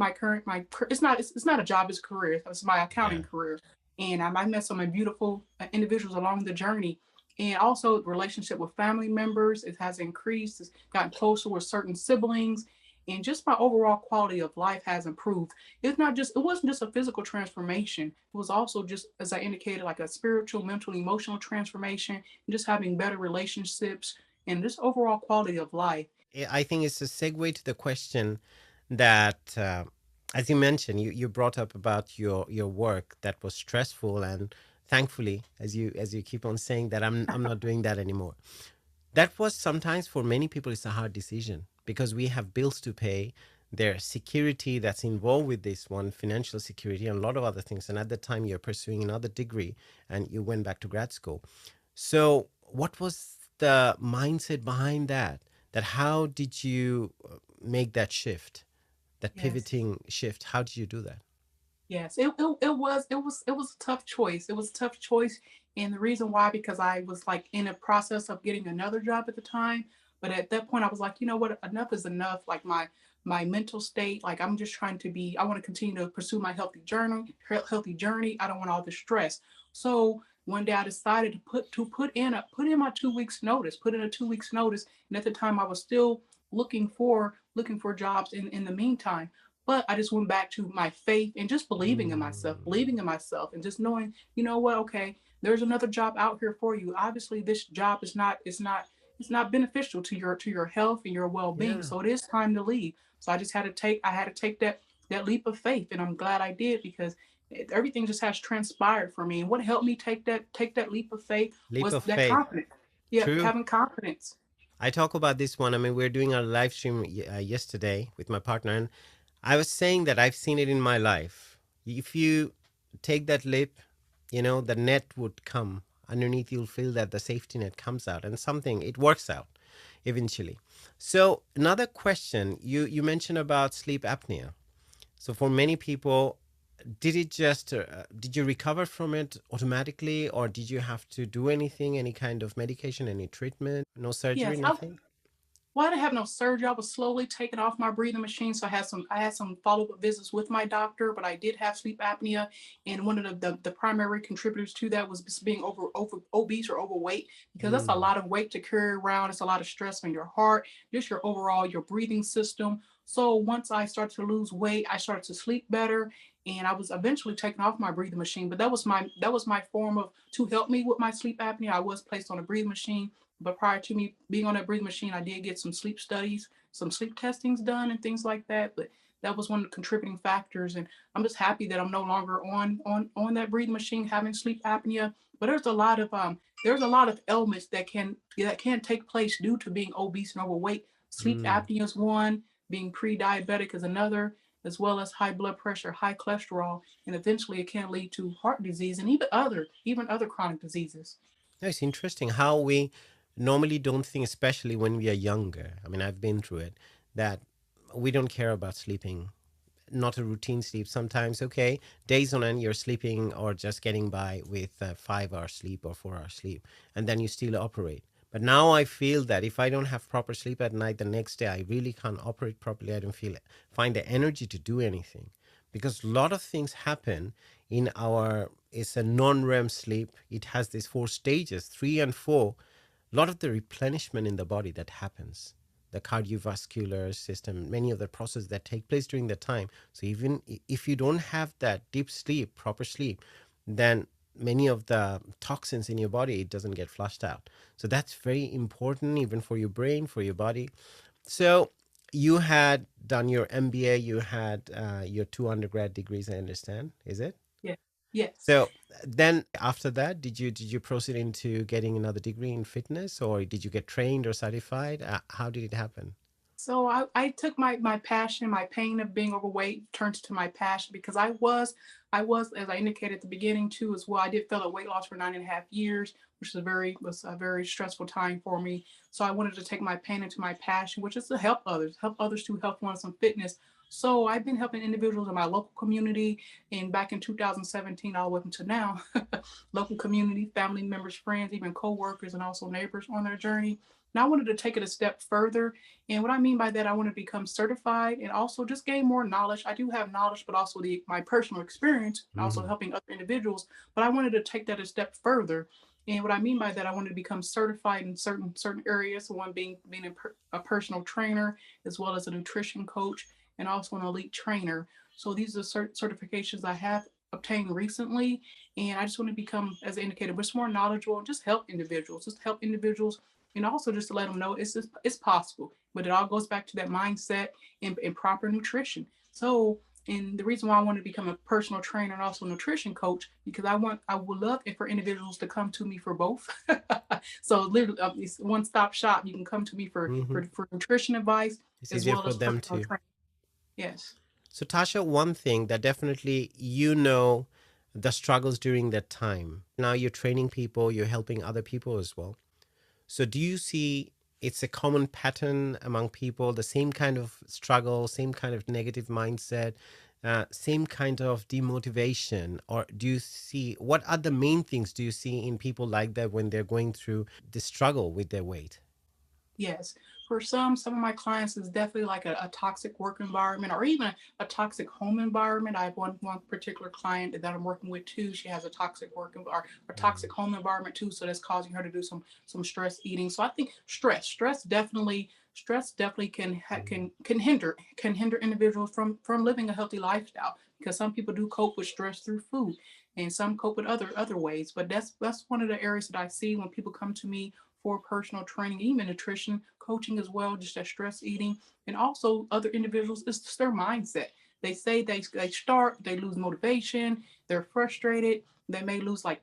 it's not a job, it's a career. It's my Yeah. accounting career, and I met some beautiful individuals along the journey. And also relationship with family members, it has increased. It's gotten closer with certain siblings, and just my overall quality of life has improved. It wasn't just a physical transformation. It was also, just as I indicated, like a spiritual, mental, emotional transformation, and just having better relationships and just overall quality of life. I think it's a segue to the question that, as you mentioned, you brought up about your work that was stressful, and thankfully, as you keep on saying that, I'm not doing that anymore. That was sometimes for many people it's a hard decision because we have bills to pay. There's security that's involved with this one, financial security, and a lot of other things. And at the time, you're pursuing another degree, and you went back to grad school. So, what was the mindset behind that? That how did you make that shift, that Yes. pivoting shift? How did you do that? Yes, it was a tough choice. It was a tough choice, and the reason why, because I was like in a process of getting another job at the time. But at that point, I was like, you know what, enough is enough. Like my mental state, like I'm just trying to be. I want to continue to pursue my healthy journey. I don't want all the stress. So one day I decided to put in my 2 weeks notice, put in a 2 weeks notice, and at the time I was still looking for jobs in the meantime. But I just went back to my faith and just Mm, believing in myself, and just knowing, you know what, okay, there's another job out here for you. Obviously, this job is not, it's not beneficial to your health and your well-being. Yeah. So it is time to leave. So I had to take that leap of faith, and I'm glad I did because everything just has transpired for me. And what helped me take that leap of faith Leap was of that faith. confidence. Yeah, True. having confidence. I talk about this one. I mean, we're doing our live stream yesterday with my partner, and I was saying that I've seen it in my life. If you take that leap, the net would come underneath. You'll feel that the safety net comes out, and something it works out eventually. So another question, you mentioned about sleep apnea. So for many people, did you recover from it automatically, or did you have to do anything, any kind of medication, any treatment, no surgery, Yes, nothing? well, I didn't have no surgery. I was slowly taking off my breathing machine. So I had some follow-up visits with my doctor, but I did have sleep apnea. And one of the primary contributors to that was just being over obese or overweight, because that's a Mm, lot of weight to carry around. It's a lot of stress on your heart, just your overall your breathing system. So once I started to lose weight, I started to sleep better. And I was eventually taken off my breathing machine. But that was my form of to help me with my sleep apnea. I was placed on a breathing machine, but prior to me being on that breathing machine, I did get some sleep studies, some sleep testings done, and things like that. But that was one of the contributing factors. And I'm just happy that I'm no longer on that breathing machine having sleep apnea. But there's a lot of ailments that can take place due to being obese and overweight. Sleep mm. apnea is one, being pre-diabetic is another, as well as high blood pressure, high cholesterol, and eventually it can lead to heart disease and even other chronic diseases. No, it's interesting how we normally don't think, especially when we are younger. I mean, I've been through it, that we don't care about sleeping, not a routine sleep. Sometimes, okay, days on end, you're sleeping or just getting by with 5 hours sleep or 4 hours sleep, and then you still operate. But now I feel that if I don't have proper sleep at night, the next day I really can't operate properly. I don't find the energy to do anything, because a lot of things happen in our, it's a non-REM sleep. It has these 4 stages, 3 and 4. A lot of the replenishment in the body that happens, the cardiovascular system, many of the processes that take place during the time. So even if you don't have that deep sleep, proper sleep, then many of the toxins in your body, it doesn't get flushed out. So that's very important, even for your brain, for your body. So you had done your MBA, you had your 2 undergrad degrees, I understand, is it? Yeah. Yes. So then after that, did you proceed into getting another degree in fitness, or did you get trained or certified? How did it happen? So I took my passion, my pain of being overweight, turned to my passion because I was, as I indicated at the beginning too, as well. I did fail at weight loss for 9.5 years, which was a very stressful time for me. So I wanted to take my pain into my passion, which is to help others to help want some fitness. So I've been helping individuals in my local community, and back in 2017 all the way up until now, local community, family members, friends, even co-workers, and also neighbors on their journey. And I wanted to take it a step further, and what I mean by that, I want to become certified and also just gain more knowledge. I do have knowledge, but also my personal experience, and also Hmm. helping other individuals. But I wanted to take that a step further. And what I mean by that, I wanted to become certified in certain areas. One being a personal trainer, as well as a nutrition coach, and also an elite trainer. So these are certifications I have obtained recently, and I just want to become, as I indicated, much more knowledgeable and just help individuals, and also just to let them know it's possible. But it all goes back to that mindset and proper nutrition. So, and the reason why I want to become a personal trainer and also a nutrition coach, because I would love it for individuals to come to me for both. So literally, it's one stop shop. You can come to me Hmm. for nutrition advice It's as easier well for as them personal to. training. Yes. So, Tasha, one thing that definitely the struggles during that time. Now you're training people, you're helping other people as well. So, do you see it's a common pattern among people, the same kind of struggle, same kind of negative mindset, same kind of demotivation? Or do you see what are the main things do you see in people like that when they're going through the struggle with their weight? Yes. For some of my clients is definitely like a toxic work environment or even a toxic home environment. I have one particular client that I'm working with too. She has a toxic or a Mm, toxic home environment too. So that's causing her to do some stress eating. So I think stress definitely can mm, hinder individuals from living a healthy lifestyle. because some people do cope with stress through food, and some cope with other ways. But that's one of the areas that I see when people come to me for personal training, even nutrition coaching as well, just that stress eating, and also other individuals. It's just their mindset. They say they start, they lose motivation, they're frustrated, they may lose like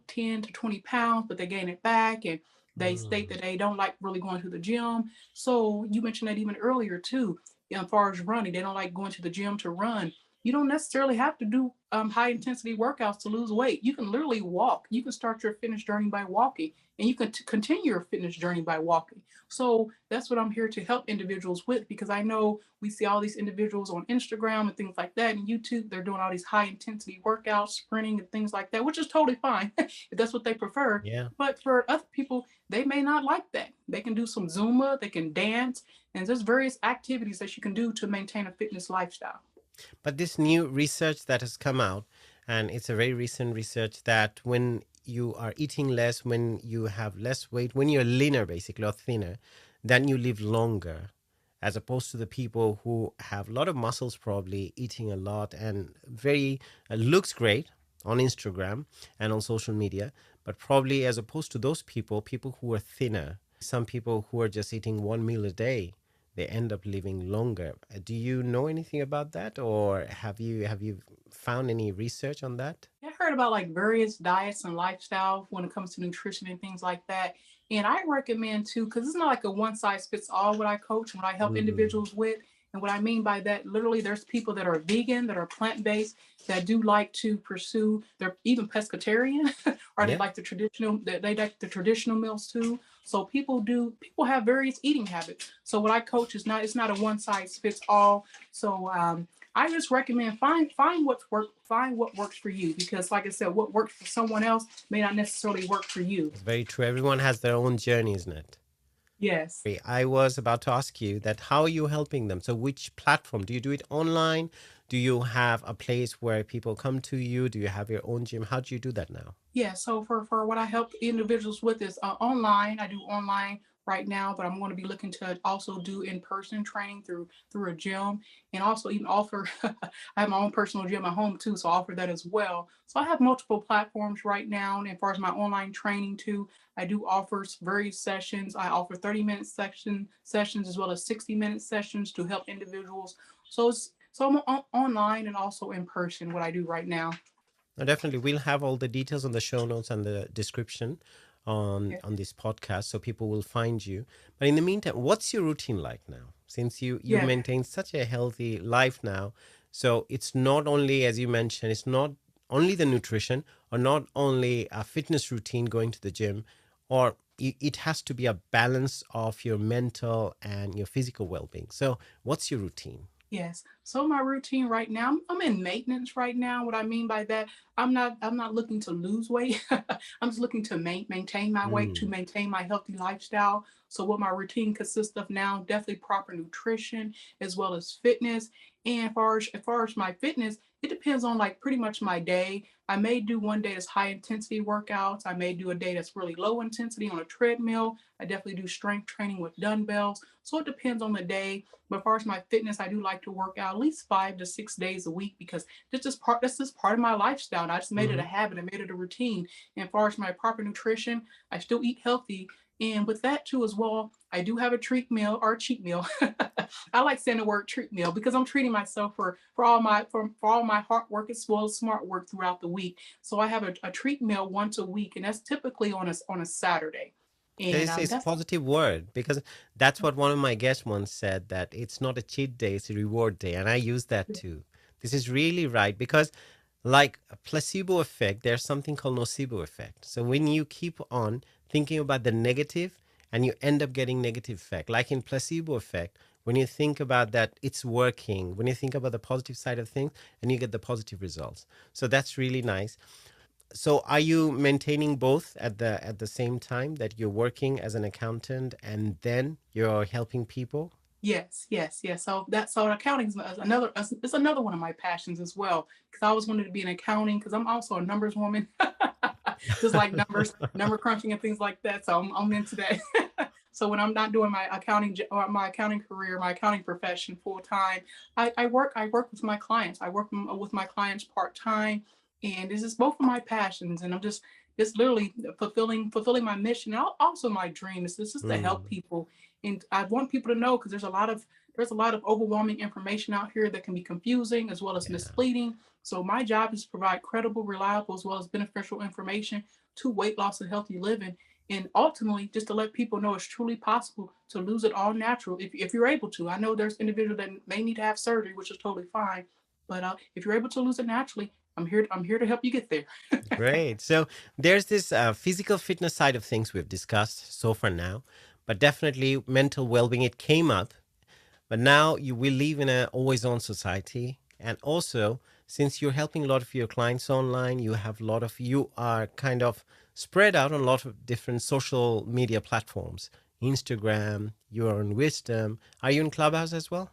10 to 20 pounds, but they gain it back. And they state Mm. that they don't like really going to the gym. So you mentioned that even earlier too, as far as running, they don't like going to the gym to run. You don't necessarily have to do high intensity workouts to lose weight. You can literally walk. You can start your fitness journey by walking, and you can continue your fitness journey by walking. So that's what I'm here to help individuals with, because I know we see all these individuals on Instagram and things like that and YouTube. They're doing all these high intensity workouts, sprinting and things like that, which is totally fine if that's what they prefer. Yeah. But for other people, they may not like that. They can do some Zumba, they can dance, and there's various activities that you can do to maintain a fitness lifestyle. But this new research that has come out, and it's a very recent research, that when you are eating less, when you have less weight, when you're leaner, basically, or thinner, then you live longer, as opposed to the people who have a lot of muscles, probably eating a lot and very looks great on Instagram and on social media, but probably as opposed to those people who are thinner, some people who are just eating one meal a day, they end up living longer. Do you know anything about that, or have you found any research on that? I heard about like various diets and lifestyle when it comes to nutrition and things like that. And I recommend too, because it's not like a one size fits all what I coach, what I help Mm. individuals with. And what I mean by that, literally, there's people that are vegan, that are plant based, that do like to pursue. They're even pescatarian, or they Yeah. like the traditional. They like the traditional meals too. So people have various eating habits. So what I coach is not, it's not a one size fits all. So I just recommend find what works for you, because like I said, what works for someone else may not necessarily work for you. It's very true. Everyone has their own journey, isn't it? Yes. I was about to ask you that, how are you helping them? So which platform? Do you do it online? Do you have a place where people come to you? Do you have your own gym? How do you do that now? Yeah, so for what I help individuals with is online. I do online right now, but I'm going to be looking to also do in-person training through a gym, and also even offer. I have my own personal gym at home too, so I offer that as well. So I have multiple platforms right now, and as far as my online training too, I do offer various sessions. I offer 30-minute sessions as well as 60-minute sessions to help individuals. So I'm online and also in person. What I do right now. Definitely, we'll have all the details on the show notes and the description Yeah. on this podcast, so people will find you. But in the meantime, what's your routine like now? Since you Yeah. maintain such a healthy life now, so it's not only, as you mentioned, it's not only the nutrition, or not only a fitness routine, going to the gym, or it has to be a balance of your mental and your physical well-being. So what's your routine? Yes. So my routine right now, I'm in maintenance right now. What I mean by that, I'm not looking to lose weight. I'm just looking to maintain my weight, to Mm. maintain my healthy lifestyle. So what my routine consists of now, definitely proper nutrition as well as fitness. And as far as my fitness, it depends on like pretty much my day. I may do one day that's high intensity workouts. I may do a day that's really low intensity on a treadmill. I definitely do strength training with dumbbells. So it depends on the day. But as far as my fitness, I do like to work out at least 5 to 6 days a week, because that's just part of my lifestyle. And I just made it a Hmm. habit. I made it a routine. And as far as my proper nutrition, I still eat healthy. And with that too as well, I do have a treat meal or a cheat meal. I like saying the word treat meal because I'm treating myself for all my hard work as well as smart work throughout the week. So I have a treat meal once a week, and that's typically on a Saturday. And It's a that's positive word, because that's what one of my guests once said, that it's not a cheat day, it's a reward day. And I use that too. This is really right, because like a placebo effect, there's something called nocebo effect. So when you keep on thinking about the negative, and you end up getting negative effect, like in placebo effect, when you think about that it's working, when you think about the positive side of things, and you get the positive results. So that's really nice. So are you maintaining both at the same time, that you're working as an accountant and then you're helping people? Yes, yes, yes. So accounting is another it's another one of my passions as well, because I always wanted to be in accounting, because I'm also a numbers woman, just like numbers, number crunching and things like that. So I'm into that. So when I'm not doing my or my accounting career, my accounting profession full time, I work with my clients. I work with my clients part time, and this is both of my passions. And I'm just literally fulfilling my mission and also my dream. This is to help Mm, people, and I want people to know because there's a lot of overwhelming information out here that can be confusing as well as yeah. misleading. So my job is to provide credible, reliable, as well as beneficial information to weight loss and healthy living. And ultimately, just to let people know it's truly possible to lose it all natural if you're able to. I know there's individuals that may need to have surgery, which is totally fine. But if you're able to lose it naturally, I'm here to help you get there. Great. So there's this physical fitness side of things we've discussed so far now, but definitely mental well-being. It came up. But now we live in a always on society. And also, since you're helping a lot of your clients online, you are kind of spread out on a lot of different social media platforms. Instagram, you're on Wisdom. Are you in Clubhouse as well?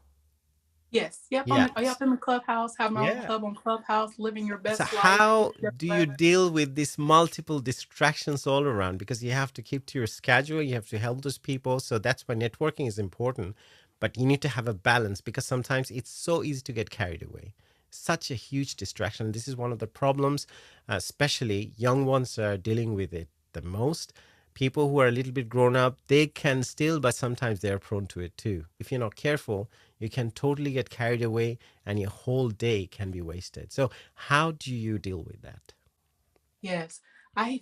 Yes. Yep. Yes. I'm in Clubhouse. Have my own Yeah. club on Clubhouse. Living your So best life. how Jeff do you Levin. deal with these multiple distractions all around? Because you have to keep to your schedule, you have to help those people. So that's why networking is important. But you need to have a balance because sometimes it's so easy to get carried away. Such a huge distraction. This is one of the problems, especially young ones are dealing with it the most. People who are a little bit grown up, they can still, but sometimes they're prone to it too. If you're not careful, you can totally get carried away and your whole day can be wasted. So, how do you deal with that? Yes. I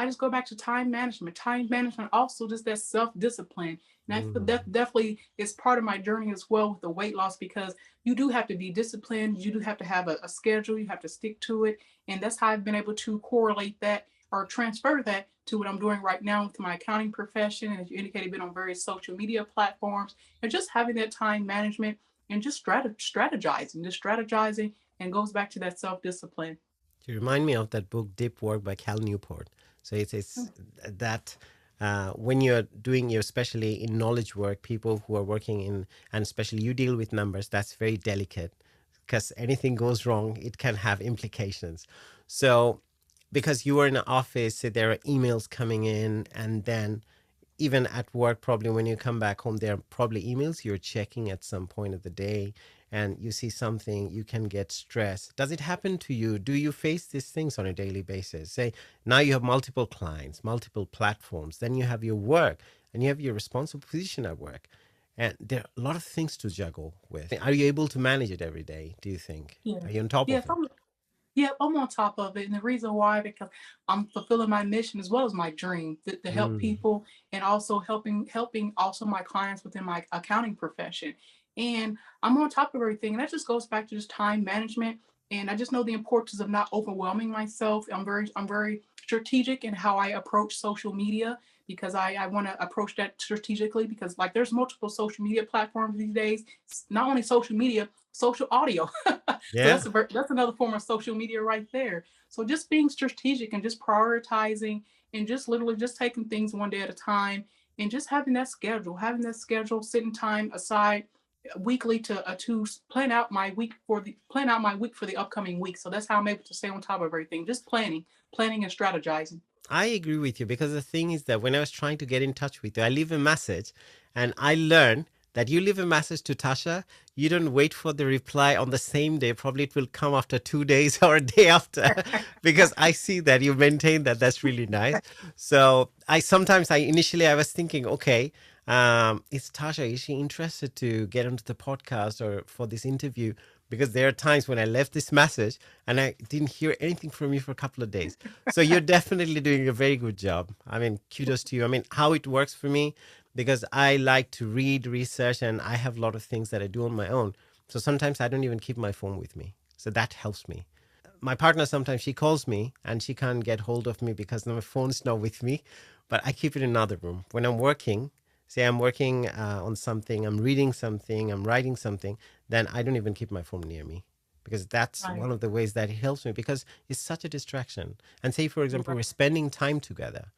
just go back to time management. Time management also just that self-discipline. And I feel Mm, that definitely is part of my journey as well with the weight loss because you do have to be disciplined. You do have to have a schedule. You have to stick to it. And that's how I've been able to correlate that or transfer that to what I'm doing right now with my accounting profession. And as you indicated, been on various social media platforms and just having that time management and just strategizing and goes back to that self-discipline. you remind me of that book, Deep Work by Cal Newport. So, it's that when you're doing your, especially in knowledge work, people who are working in, and especially you deal with numbers, that's very delicate because anything goes wrong, it can have implications. So, because you are in an office, so there are emails coming in, and then even at work, probably when you come back home, there are probably emails you're checking at some point of the day and you see something, you can get stressed. Does it happen to you? Do you face these things on a daily basis? Say, now you have multiple clients, multiple platforms, then you have your work and you have your responsible position at work. And there are a lot of things to juggle with. Are you able to manage it every day, do you think? Yeah. Are you on top Yes, of it? I'm on top of it. And the reason why, because I'm fulfilling my mission as well as my dream to help Mm, people and also helping also my clients within my accounting profession. And I'm on top of everything. And that just goes back to just time management. And I just know the importance of not overwhelming myself. I'm very strategic in how I approach social media because I want to approach that strategically because like there's multiple social media platforms these days. Not only social media, social audio. So yeah. that's another form of social media right there. So just being strategic and just prioritizing and just literally just taking things one day at a time and just having that schedule, setting time aside weekly to plan out my week for the upcoming week. So that's how I'm able to stay on top of everything. Just planning and strategizing. I agree with you because the thing is that when I was trying to get in touch with you, I leave a message and I learned that you leave a message to Tasha, you don't wait for the reply on the same day. Probably it will come after 2 days or a day after because I see that you maintain that. That's really nice. So I initially I was thinking, okay, is Tasha, is she interested to get onto the podcast or for this interview? Because there are times when I left this message and I didn't hear anything from you for a couple of days. So you're definitely doing a very good job. I mean, kudos to you. I mean, how it works for me, because I like to read, research, and I have a lot of things that I do on my own. So sometimes I don't even keep my phone with me. So that helps me. My partner sometimes she calls me and she can't get hold of me because my phone's not with me, but I keep it in another room. When I'm working, say I'm working on something, I'm reading something, I'm writing something, then I don't even keep my phone near me because that's Right. one of the ways that it helps me because it's such a distraction. And say, for You're example, right. we're spending time together.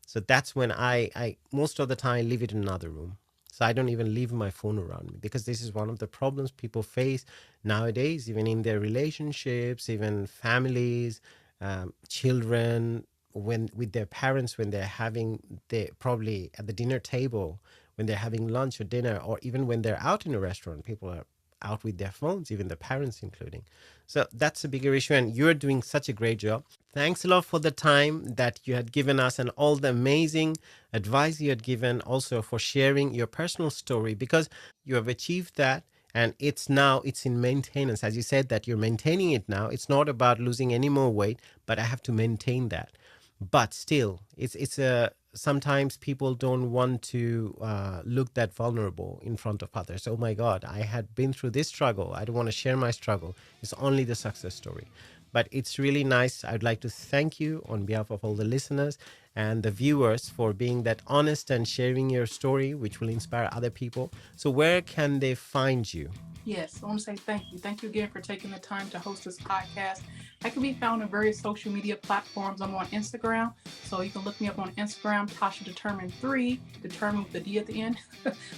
So that's when I most of the time leave it in another room. So I don't even leave my phone around me because this is one of the problems people face nowadays, even in their relationships, even families, children. when with their parents, when they're having, they probably at the dinner table, when they're having lunch or dinner, or even when they're out in a restaurant, people are out with their phones, even the parents including. So that's a bigger issue, and you're doing such a great job. Thanks a lot for the time that you had given us and all the amazing advice you had given, also for sharing your personal story, because you have achieved that, and it's in maintenance. As you said, that you're maintaining it now. It's not about losing any more weight, but I have to maintain that. But still, it's a sometimes people don't want to look that vulnerable in front of others. Oh my God, I had been through this struggle. I don't want to share my struggle. It's only the success story. But it's really nice. I'd like to thank you on behalf of all the listeners and the viewers for being that honest and sharing your story, which will inspire other people. So where can they find you? Yes, I want to say thank you. Thank you again for taking the time to host this podcast. I can be found on various social media platforms. I'm on Instagram, so you can look me up on Instagram, Tasha Determined 3, determined with the D at the end.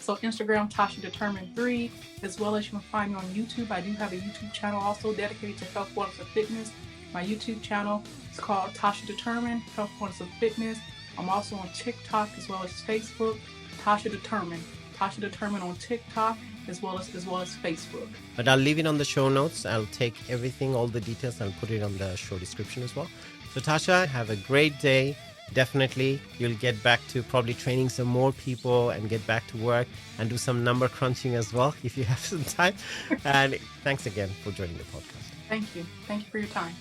So Instagram, Tasha Determined 3, as well as you can find me on YouTube. I do have a YouTube channel also dedicated to health, wellness, and fitness. My YouTube channel is called Tasha Determined, Health, Wellness, and Fitness. I'm also on TikTok as well as Facebook, Tasha Determined. Tasha Determined on TikTok as well as Facebook. But I'll leave it on the show notes. I'll take everything, all the details, and put it on the show description as well. So Tasha, have a great day. Definitely, you'll get back to probably training some more people and get back to work and do some number crunching as well if you have some time. And thanks again for joining the podcast. Thank you. Thank you for your time.